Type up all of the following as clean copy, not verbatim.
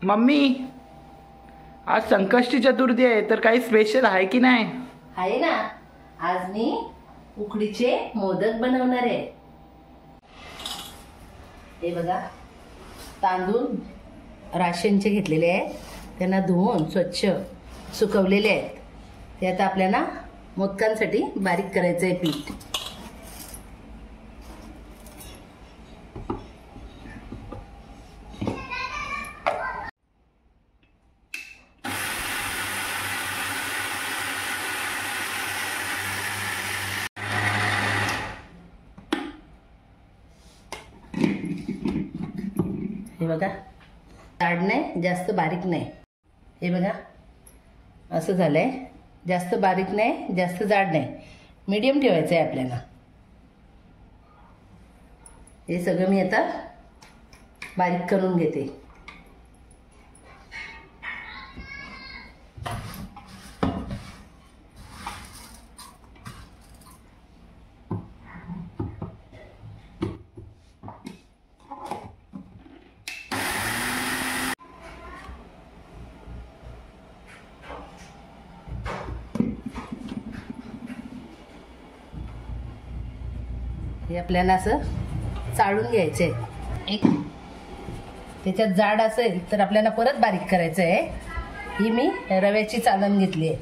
Mummy, आज संकष्टी चतुर्थी आहे, तर काही स्पेशल आहे की नाही? आहे ना, आज मी उकडीचे मोदक बनवणार आहे। हे बघा, तांदूळ राशनचे घेतलेले आहेत, त्यांना धुवून स्वच्छ सुकवलेले आहेत। ते आता आपल्याला मोदकांसाठी बारीक करायचं आहे पीठ। हे बघा, जाड नाही, जास्त बारीक नाही। हे बघा, असं झालंय। जास्त बारीक नाही, जास्त जाड नाही, मीडियम ठेवायचं आहे आपल्याला। हे सगळं मी आता बारीक करून घेते। हे आपल्याला असं चाळून घ्यायचंय। एक त्याच्यात जाड असेल तर आपल्याला परत बारीक करायचं आहे। ही मी रव्याची चाळण घेतली आहे,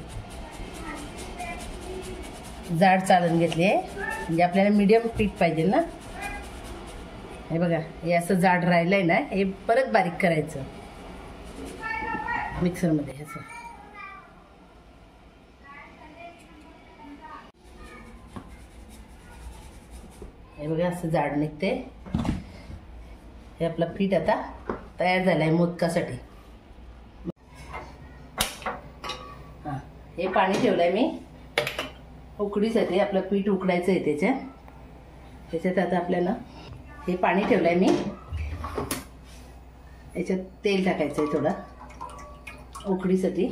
जाड चाळण घेतली आहे, म्हणजे आपल्याला मीडियम पीठ पाहिजे ना। हे बघा, हे असं जाड राहिलंय ना, हे परत बारीक करायचं मिक्सरमध्ये असं। हे बघा, असं जाड निघते। हे आपलं पीठ आता तयार झालंय मोदकासाठी। हां, हे पाणी ठेवलंय मी उकडीसाठी। आपलं पीठ उकडायचं आहे त्याच्यात आता आपल्याला हे पाणी ठेवलंय मी। याच्यात तेल टाकायचं आहे थोडं उकडीसाठी।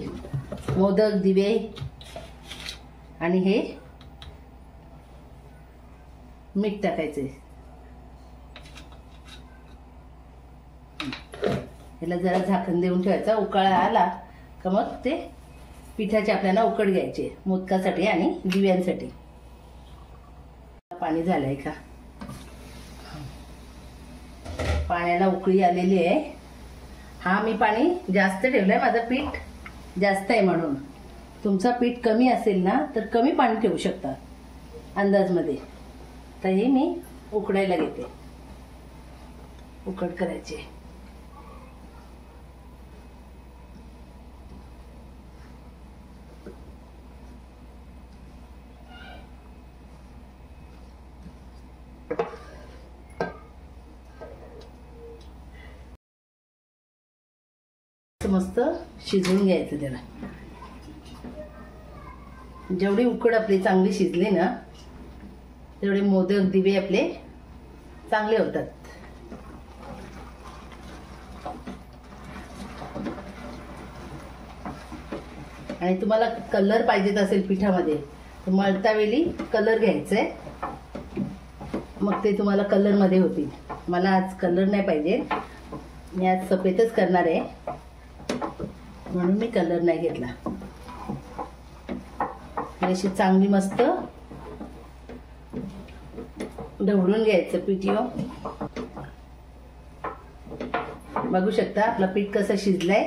मोदक, दिवे आणि हे मीठ टाकायचे। याला जरा झाकण देऊन ठेवायचा। उकळा आला का मग ते पिठाचे आपल्याला उकड घ्यायचे मोदकासाठी आणि दिव्यांसाठी। पाणी झालंय का? पाण्याला उकळी आलेली आहे। हा, मी पाणी जास्त ठेवलंय, माझं पीठ जास्त आहे म्हणून। तुमचं पीठ कमी असेल ना तर कमी पाणी ठेवू शकता अंदाजमध्ये। तर हे मी उकडायला घेते, उकड करायची। मस्त शिजवून घ्यायचं त्याला। जेवढी उकड आपली चांगली शिजली ना, तेवढे मोदक, दिवे आपले चांगले होतात। आणि तुम्हाला कलर पाहिजेत असेल पिठामध्ये तर मळता वेळी कलर घ्यायचंय, मग ते तुम्हाला कलर मध्ये होतील। मला आज कलर नाही पाहिजे, मी आज सफेदच करणार आहे म्हणून मी कलर नाही घेतला। अशी चांगली मस्त ढवळून घ्यायचं पीठ। बघू शकता आपलं पीठ कसं शिजलंय।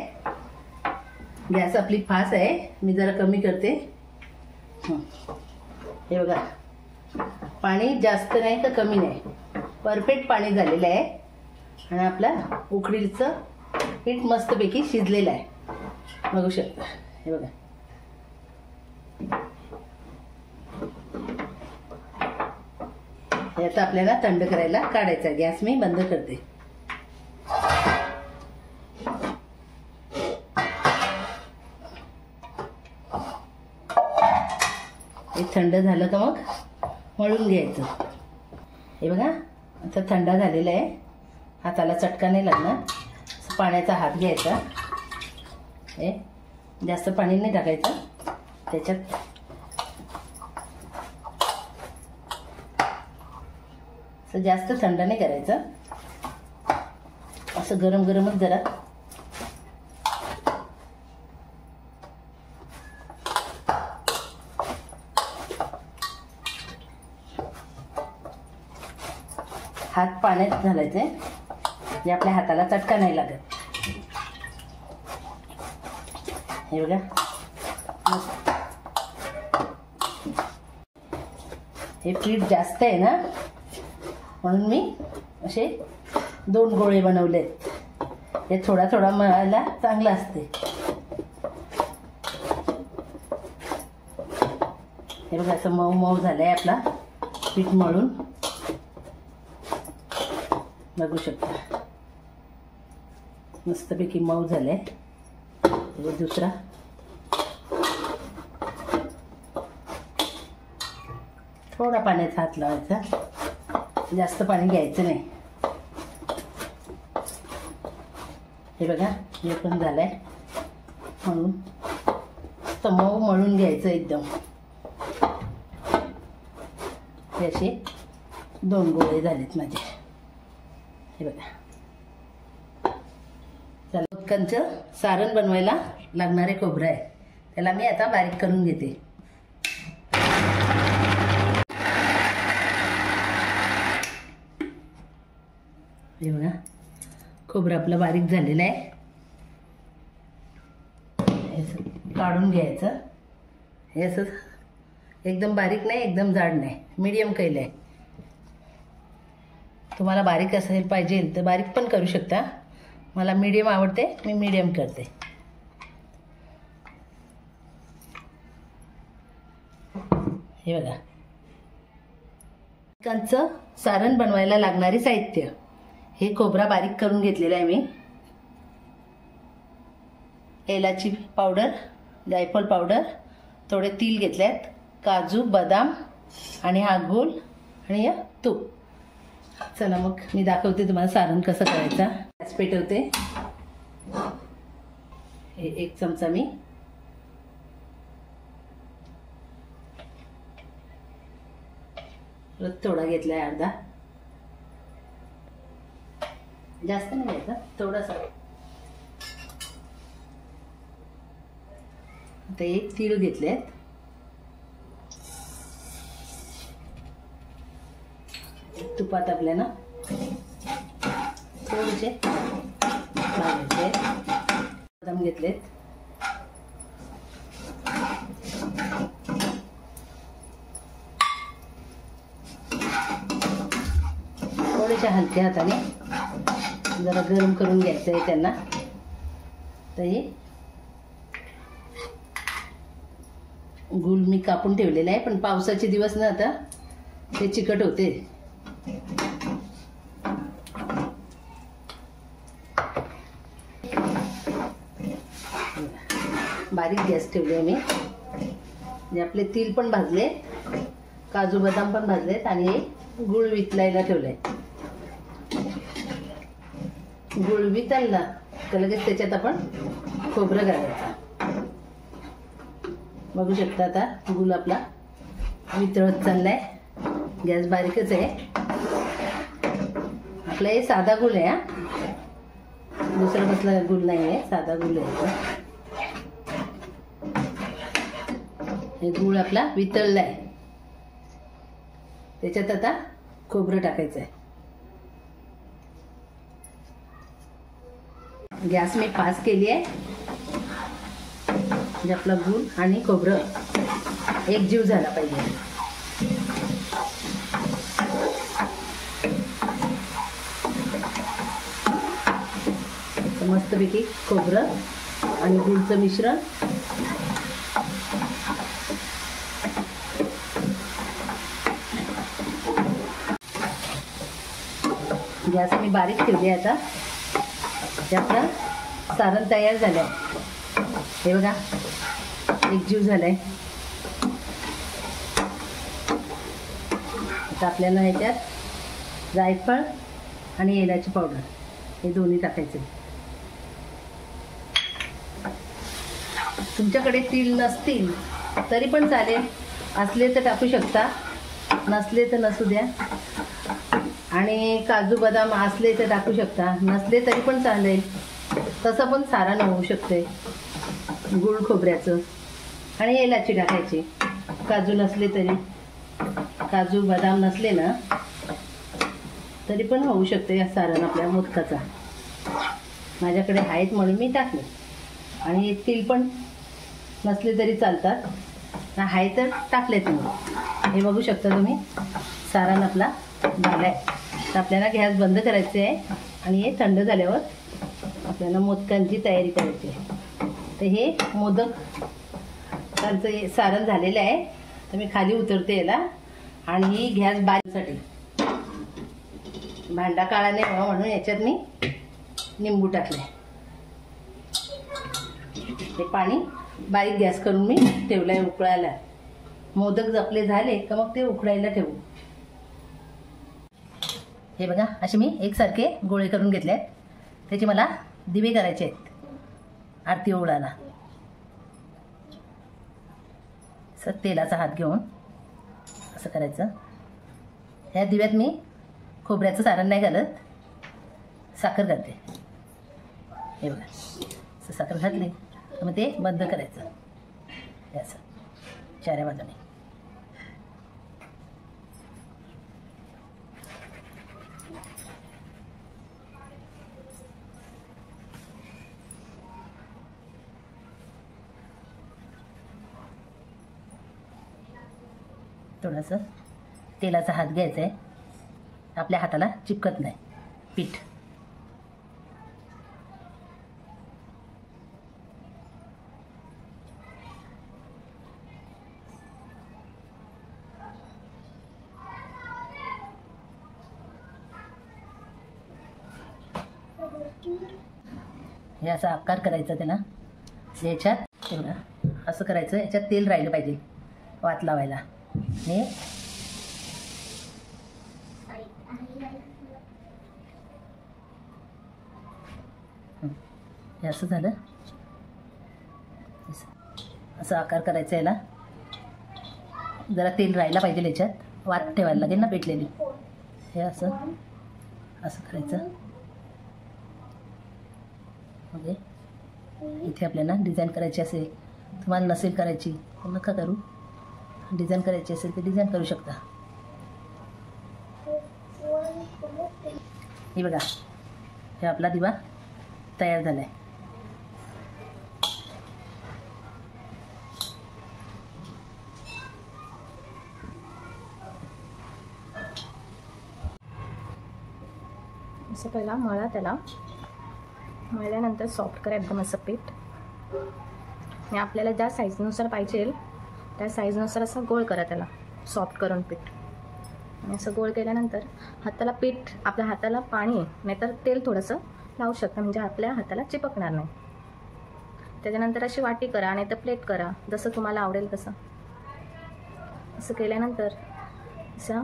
गॅस आपली फास्ट आहे, मी जरा कमी करते। हे बघा, पाणी जास्त नाही तर कमी नाही, परफेक्ट पाणी झालेलं आहे। आणि आपलं उकडीचं पीठ मस्तपैकी शिजलेलं आहे, बघू शकता। हे बघा, हे आता आपल्याला थंड करायला काढायचा। गॅस मी बंद करते। हे थंड झालं का मग मळून घ्यायचं। हे बघा, आता थंड झालेलं आहे, हाताला चटका नाही लागणार। पाण्याचा हात घ्यायचा, हे जास्त पाणी नाही टाकायचं त्याच्यात। जास्त थंड नाही करायचं, असं गरम गरमच जरा हात पाण्यात घालायचे म्हणजे आपल्या हाताला चटका नाही लागत. हे बघा, हे पीठ जास्त आहे ना म्हणून मी असे 2 गोळे बनवलेत. हे थोडा थोडा मळायला चांगलं असते. हे बघा असं मऊ मऊ झालंय आपला पीठ मळून, बघू शकता मस्तपैकी मऊ झालंय. दुसरा थोडा पाण्याचा हात लावायचा, जास्त पाणी घ्यायचं नाही. हे बघा हे पण झालंय म्हणून मऊ मळून घ्यायचं एकदम. हे असे 2 गोळे झालेत माझे. हे बघा, चला मोदकांचं सारण बनवायला लागणारे खोबरं आहे, त्याला मी आता बारीक करून घेते. हे बघा खोबरं आपलं बारीक झालेलं आहे. हे काढून घ्यायचं. हे असं एकदम बारीक नाही, एकदम जाड नाही, मीडियम केलं आहे. तुम्हाला बारीक असेल पाहिजे तर बारीक पण करू शकता. मला मीडियम आवडते, मी मीडियम करते. हे बघा मोदकांचं सारण बनवायला लागणारे साहित्य. हे खोबरा बारीक करून घेतलेला आहे मी. एलाची पावडर, जायफळ पावडर, थोडे तीळ घेतलेत, काजू, बदाम आणि हा गूळ आणि या तूप. चला मग मी दाखवते तुम्हाला सारण कसं करायचं. गॅस पेटवते. हे 1 चमचा मी थोडा घेतलाय, अर्धा, जास्त नाही घ्यायचा, थोडासा. आता 1 तीळ घेतलेत. तुपात आपल्याला थोडेसे भाजायचे. बदाम घेतलेत. थोडेसे हलक्या हाताने जरा गरम करून घ्यायचं आहे त्यांना. तर हे गूळ मी कापून ठेवलेला आहे, पण पावसाचे दिवस ना आता ते चिकट होते. बारीक गॅस ठेवले मी. म्हणजे आपले तीळ पण भाजले, काजू बदाम पण भाजलेत आणि हे गूळ वितलायला ठेवलंय. गूळ वितळला तर लगेच त्याच्यात आपण खोबरं घालायचं. बघू शकता आता गूळ आपला वितळत चाललाय. गॅस बारीकच आहे. आपला हे साधा गूळ आहे, दुसरा कसला गूळ नाही आहे, साधा गूळ आहे. हे गूळ आपला वितळलाय. त्याच्यात आता खोबरं टाकायचं आहे. गॅस मी फास्ट केली आहे. म्हणजे आपला गूळ आणि खोबरं एकजीव झाला पाहिजे. मस्तपैकी खोबरं आणि गूळचं मिश्रण गॅस मी बारीक ठेवली. आता आपलं सारण तयार झालंय. हे बघा एकजीव झालाय. आता आपल्याला ह्याच्यात जायफळ आणि एलाची पावडर हे दोन्ही टाकायचे. तुमच्याकडे तीळ नसतील तरी पण चालेल, असले तर टाकू शकता, नसले तर नसू द्या. आणि काजू बदाम असले तर टाकू शकता, नसले तरी पण चालेल. तसं पण सारण होऊ शकते गूळ खोबऱ्याचं. आणि एलाची टाकायची. काजू नसले तरी, काजू बदाम नसले ना तर तरी पण होऊ शकते या सारण आपल्या मोदकाचा. माझ्याकडे आहेत म्हणून मी टाकले. आणि तेल पण नसले तरी चालतात, ना आहे तर टाकले तुम्ही. हे बघू शकता तुम्ही सारण आपला झाला आहे. तर आपल्याला गॅस बंद करायचे आहे आणि हे थंड झाल्यावर आपल्याला मोदकांची तयारी करायची आहे. तर हे मोदकांचं हे सारण झालेलं आहे. तर मी खाली उतरते याला. आणि ही गॅस बारीकसाठी भांडा काळा नाही व्हावा म्हणून याच्यात मी निंबू टाकले. हे पाणी बारीक गॅस करून मी ठेवलं आहे उकळायला. मोदक जपले झाले का मग ते उकळायला ठेवू. हे बघा असे मी एकसारखे गोळे करून घेतले आहेत. त्याचे मला दिवे करायचे आहेत आरती ओवळायला. असं तेलाचा हात घेऊन असं करायचं. ह्या दिव्यात मी खोबऱ्याचं सारण नाही घालत, साखर घालते. हे बघा असं साखर घातली तर मग ते बंद करायचं. हे असं चाऱ्या बाजूने. थोडंसं तेलाचा हात घ्यायचा आहे, आपल्या हाताला चिपकत नाही पीठ. हे असा आकार करायचा त्याला. याच्यात असं करायचं, याच्यात तेल राहिलं पाहिजे वात लावायला. हे असं झालं. असं आकार करायचा याला. जरा तेल राहायला पाहिजे याच्यात, वात ठेवायला लागेल ना पेटलेली. हे असं असं करायचं. म्हणजे इथे आपल्याला डिझाईन करायची असेल, तुम्हाला नसेल करायची तर नका करू. डिझाईन करायची असेल तर डिझाईन करू शकता. हे बघा हे आपला दिवा तयार झाला आहे. असं पहिला मळा त्याला. मळल्यानंतर सॉफ्ट करा एकदम असं पीठ. आणि आपल्याला ज्या साईजनुसार पाहिजे त्या साईजनुसार असं गोळ करा त्याला, सॉफ्ट करून पीठ. आणि असं गोळ केल्यानंतर हाताला पीठ, आपल्या हाताला पाणी नाहीतर तेल थोडंसं लावू शकता, म्हणजे आपल्या हाताला चिपकणार नाही. त्याच्यानंतर अशी वाटी करा नाही तर प्लेट करा, जसं तुम्हाला आवडेल तसं. असं केल्यानंतर असं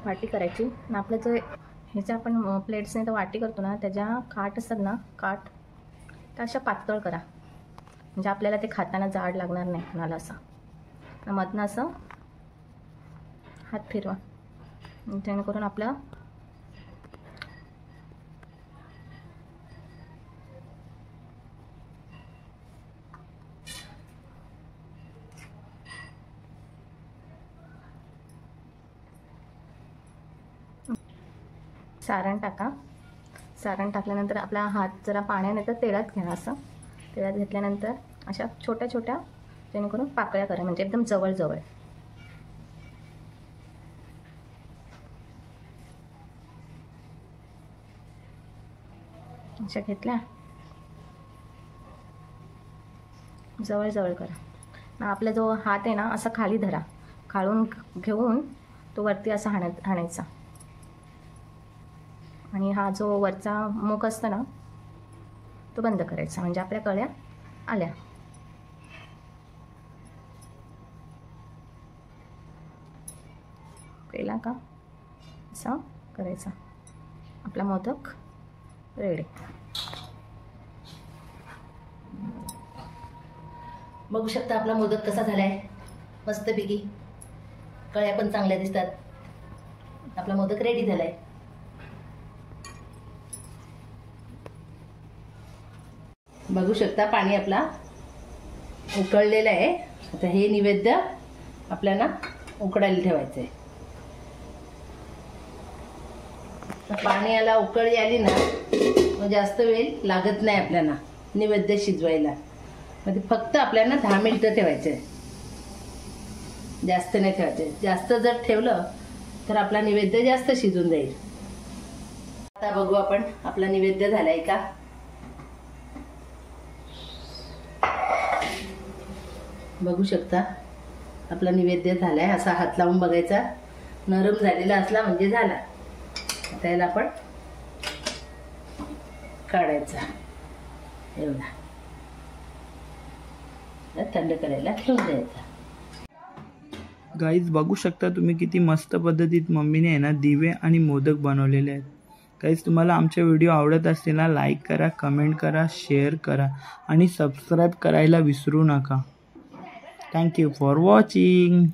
वाटी करायची. आणि आपलं जे ह्याच्या आपण प्लेट्सने तर वाटी करतो ना, त्याच्या काठ असतात ना, काठ त्या अशा पातळ करा, म्हणजे आपल्याला ते खाताना जाड लागणार नाही कुणाला. असं मधनं असं हात फिरवा, जेणेकरून आपलं सारण टाका. सारण टाकल्यानंतर आपला हात जरा पाण्याने तर तेलात घ्या. असं तेलात घेतल्यानंतर अशा छोट्या छोट्या जेणेकरून पाकळ्या करा, म्हणजे एकदम जवळ जवळ. अशा घेतल्या जवळ जवळ करा. आपला जो हात आहे ना असा खाली धरा, खालून घेऊन तो वरती असा हाणायचा. आणि हा जो वरचा मुख असतो ना तो बंद करायचा, म्हणजे आपल्या कळ्या आल्या. केला का असं करायचा. आपला मोदक रेडी. बघू शकता आपला मोदक कसा झालाय, मस्तपैकी. कळ्या पण चांगल्या दिसतात. आपला मोदक रेडी झालाय. बघू शकता पाणी आपला उकळलेलं आहे. आता हे नैवेद्य आपल्याला उकडायला ठेवायचं आहे. पाणी याला उकळी आली ना मग जास्त वेळ लागत नाही आपल्याला नैवेद्य शिजवायला. मग फक्त आपल्याला 10 मिनिटं ठेवायचं आहे, जास्त नाही ठेवायचं. जास्त जर ठेवलं तर आपला नैवेद्य जास्त शिजून जाईल. आता बघू आपण आपला नैवेद्य झालाय का. बघू शकता आपला नैवेद्य झालाय. असा हात लावून बघायचा, नरम झालेला असला म्हणजे झाला. आता याला आपण काढायचा, एवढा थंड करायला ठेवून द्यायचा. गाईज बघू शकता तुम्ही किती मस्त पद्धतीत मम्मीने आहे ना दिवे आणि मोदक बनवलेले आहेत. गाईज तुम्हाला आमचे व्हिडिओ आवडत असतील ना, लाईक करा, कमेंट करा, शेअर करा आणि सबस्क्राईब करायला विसरू नका. Thank you for watching.